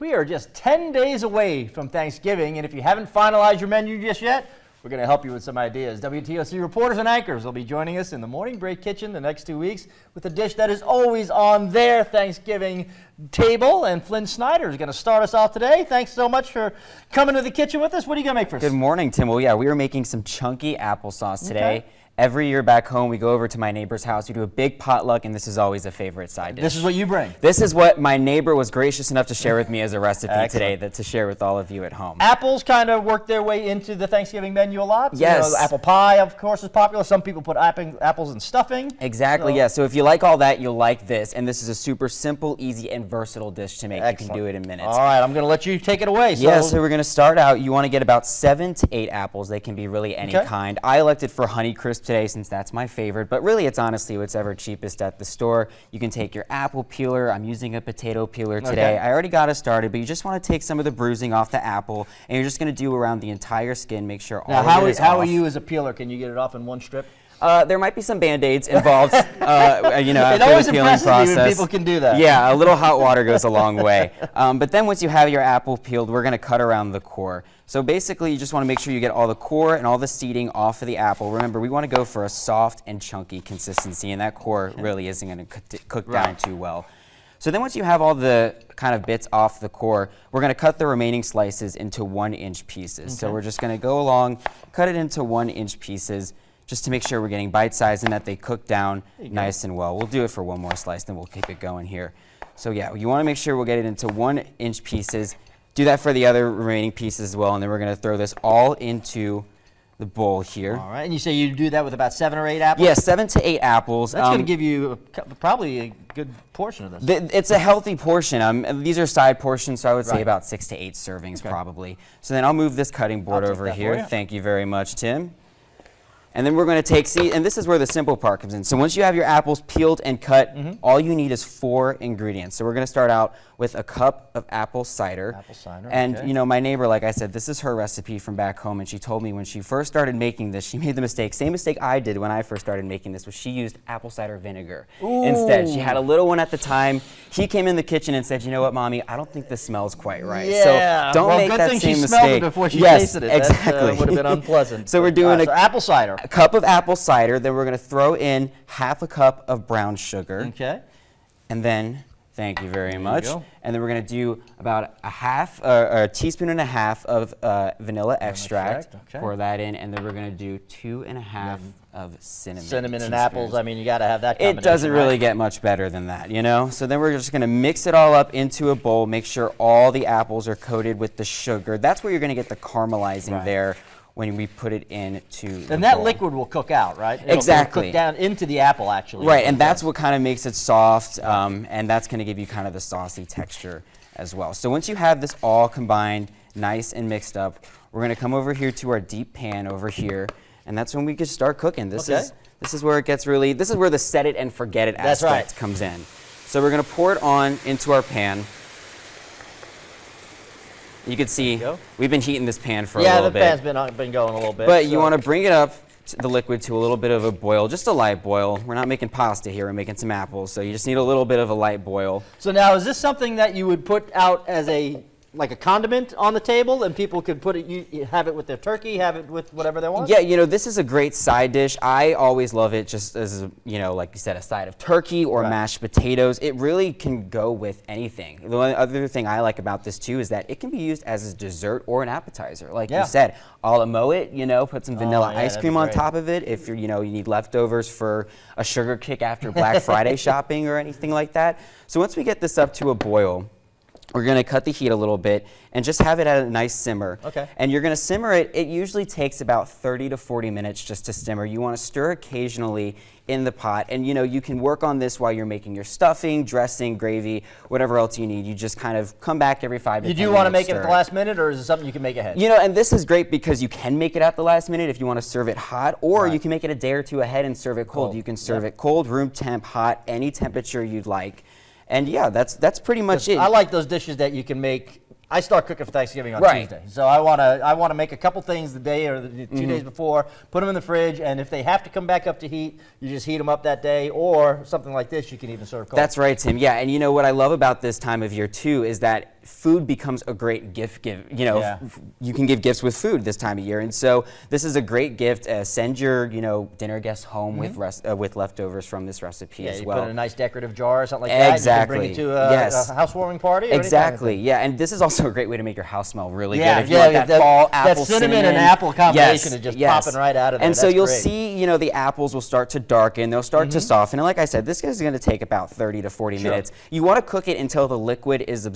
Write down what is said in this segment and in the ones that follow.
we are just 10 days away from Thanksgiving, and if you haven't finalized your menu just yet, we're going to help you with some ideas. WTOC reporters and anchors will be joining us in the Morning Break Kitchen the next 2 weeks with a dish that is always on their Thanksgiving table. And Flynn Snyder is going to start us off today. Thanks so much for coming to the kitchen with us. What are you going to make for us? Good morning, Tim. Well, yeah, we are making some chunky applesauce today. Okay. Every year back home, we go over to my neighbor's house. We do a big potluck, and this is always a favorite side dish. This is what you bring. This is what my neighbor was gracious enough to share with me as a recipe today Excellent. to share with all of you at home. Apples kind of work their way into the Thanksgiving menu a lot. Yes. You know, apple pie, of course, is popular. Some people put apples in stuffing. Exactly, So- yeah. So if you like all that, you'll like this. And this is a super simple, easy, and versatile dish to make. Excellent. You can do it in minutes. All right, I'm going to let you take it away. Yeah, so we're going to start out. You want to get about 7 to 8 apples. They can be really any Okay. kind. I elected for Honeycrisp today since that's my favorite, but really it's honestly whatever cheapest at the store. You can take your apple peeler. I'm using a potato peeler today. Okay. I already got it started, but you just want to take some of the bruising off the apple, and you're just going to do around the entire skin, make sure all now, of it is how are off. you as a peeler? Can you get it off in one strip? There might be some Band-Aids involved, you know, It after always the peeling impresses me when process. people can do that. Yeah, a little hot water goes a long way. But then once you have your apple peeled, we're going to cut around the core. So basically, you just want to make sure you get all the core and all the seeding off of the apple. Remember, we want to go for a soft and chunky consistency, and that core really isn't going to cook down too well. So then once you have all the kind of bits off the core, we're going to cut the remaining slices into 1-inch pieces. So we're just going to go along, cut it into 1-inch pieces, just to make sure we're getting bite-sized and that they cook down nice and well. We'll do it for one more slice, then we'll keep it going here. So yeah, you want to make sure we'll get it into 1-inch pieces. Do that for the other remaining pieces as well, and then we're going to throw this all into the bowl here. All right, and you say you do that with about 7 or 8 apples? Yeah, 7 to 8 apples. That's going to give you probably a good portion of this. It's a healthy portion. These are side portions, so I would say Right. about 6 to 8 servings probably. So then I'll move this cutting board I'll take over that for here. you. Thank you very much, Tim. And then we're going to take, and this is where the simple part comes in. So once you have your apples peeled and cut, all you need is 4 ingredients. So we're going to start out with a cup of apple cider. Apple cider, And okay. you know, my neighbor, like I said, this is her recipe from back home, and she told me when she first started making this, she made the mistake, same mistake I did when I first started making this, was she used apple cider vinegar instead. She had a little one at the time. He came in the kitchen and said, you know what, Mommy, I don't think this smells quite right. Yeah. So don't well, make good that thing same she mistake. smelled it before she Yes, tasted it. exactly. That would have been unpleasant. So we're doing so apple cider. a cup of apple cider, then we're going to throw in half a cup of brown sugar, Okay. and then, thank you very much, go. and then we're going to do about a teaspoon and a half of vanilla extract, extract, okay. pour that in, and then we're going to do 2.5 of cinnamon. Cinnamon and apples, teaspoons. I mean, you got to have that combination. It doesn't really right? get much better than that, you know? So then we're just going to mix it all up into a bowl, make sure all the apples are coated with the sugar. That's where you're going to get the caramelizing Right. there when we put it into the And that bowl. liquid will cook out, right? It'll Exactly. cook down into the apple, actually. Right, and that's what kind of makes it soft, and that's going to give you kind of the saucy texture as well. So once you have this all combined, nice and mixed up, we're going to come over here to our deep pan over here, and that's when we can start cooking. This is where it gets really, this is where the set it and forget it That's aspect right. comes in. So we're going to pour it on into our pan. You can see go. we've been heating this pan for a Yeah, little the bit. pan's been going a little bit. But you so- want to bring it up, the liquid, to a little bit of a boil, just a light boil. We're not making pasta here, we're making some apples, so you just need a little bit of a light boil. So now, is this something that you would put out as like a condiment on the table, and people could put it, you have it with their turkey, have it with whatever they want? Yeah, you know, this is a great side dish. I always love it just as, you know, like you said, a side of turkey or mashed potatoes. It really can go with anything. The only other thing I like about this too is that it can be used as a dessert or an appetizer. Like you said, a la moe it, you know, put some vanilla yeah, ice that'd cream be on great. top of it if you're, you know, you need leftovers for a sugar kick after Black Friday shopping or anything like that. So once we get this up to a boil, we're going to cut the heat a little bit and just have it at a nice simmer. Okay. And you're going to simmer it. It usually takes about 30 to 40 minutes just to simmer. You want to stir occasionally in the pot. And you know, you can work on this while you're making your stuffing, dressing, gravy, whatever else you need. You just kind of come back every 5 to 10 minutes. You do want to make it at stir the last minute, or is it something you can make ahead? You know, and this is great because you can make it at the last minute if you want to serve it hot, or you can make it a day or two ahead and serve it cold. You can serve it cold, room temp, hot, any temperature you'd like. And yeah, that's pretty much it. I like those dishes that you can make I start cooking for Thanksgiving on Right. Tuesday, so I want to make a couple things the day or the 2 days before, put them in the fridge, and if they have to come back up to heat, you just heat them up that day, or something like this you can even serve cold. That's right, Tim. Yeah, and you know what I love about this time of year too is that food becomes a great gift. Yeah. You can give gifts with food this time of year, and so this is a great gift. Send your dinner guests home with leftovers from this recipe yeah, as you well. put it in a nice decorative jar or something like that. Exactly. You can bring it to Yes. a housewarming party. Or Exactly. Yeah, and this is also a great way to make your house smell really Yeah, good. If you want that fall apple cinnamon and apple combination is just popping right out of there. And so That's you'll great. see, the apples will start to darken, they'll start to soften. And like I said, this is going to take about 30 to 40 minutes. You want to cook it until the liquid is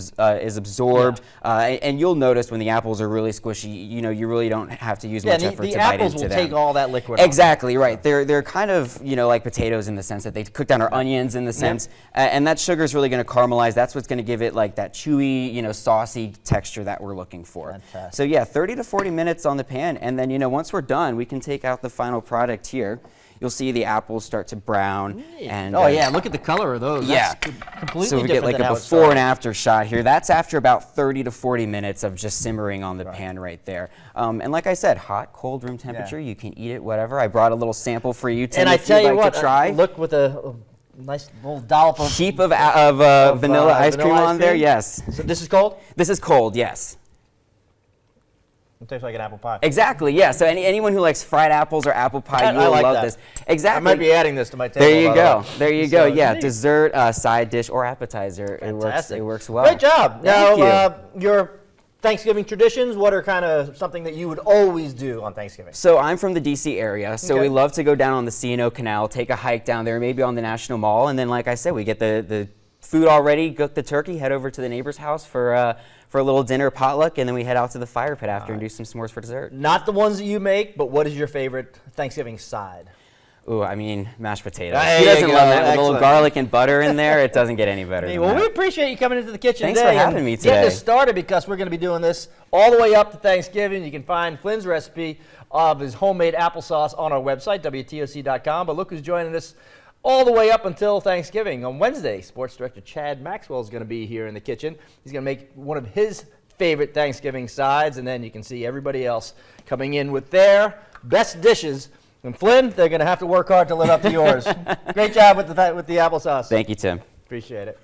absorbed, and you'll notice when the apples are really squishy, you really don't have to use much and effort the to bite apples into will them. take all that liquid out. Exactly right. They're kind of like potatoes in the sense that they cook down our onions in the sense, and that sugar is really going to caramelize. That's what's going to give it like that chewy, saucy texture that we're looking for. Fantastic. So yeah, 30 to 40 minutes on the pan, and then once we're done, we can take out the final product here. You'll see the apples start to brown, and Oh yeah, look at the color of those. yeah. That's completely So we get different like than a how it before started. and after shot here. That's after about 30 to 40 minutes of just simmering on the pan right there. And like I said, hot, cold, room temperature. You can eat it, whatever. I brought a little sample for you, Tim, And I if tell you'd you like what, to try. look with a nice little dollop of Heap of vanilla ice cream vanilla ice on there, cream? yes. So this is cold? This is cold, yes. It tastes like an apple pie. Exactly, yeah. So anyone who likes fried apples or apple pie, I you will like love that. this. Exactly. I might be adding this to my table. There you by the go. way. There you go. So, Yeah, neat. dessert, side dish, or appetizer. Fantastic. It works well. Great job. Thank Now, your Thanksgiving traditions, what are kind of something that you would always do on Thanksgiving? So I'm from the DC area, so Okay. we love to go down on the C&O Canal, take a hike down there, maybe on the National Mall, and then like I said, we get the food already, cook the turkey, head over to the neighbor's house for a little dinner potluck, and then we head out to the fire pit after and do some s'mores for dessert. Not the ones that you make, but what is your favorite Thanksgiving side? Ooh, I mean, mashed potatoes. There Who you doesn't go. love that with a little Excellent. garlic and butter in there? It doesn't get any better Hey, than well, that. we appreciate you coming into the kitchen Thanks today. for having and me Getting today. us started because we're going to be doing this all the way up to Thanksgiving. You can find Flynn's recipe of his homemade applesauce on our website, WTOC.com. But look who's joining us all the way up until Thanksgiving. On Wednesday, Sports Director Chad Maxwell is going to be here in the kitchen. He's going to make one of his favorite Thanksgiving sides, and then you can see everybody else coming in with their best dishes. And Flynn, they're going to have to work hard to live up to yours. Great job with the applesauce. Thank you, Tim. Appreciate it.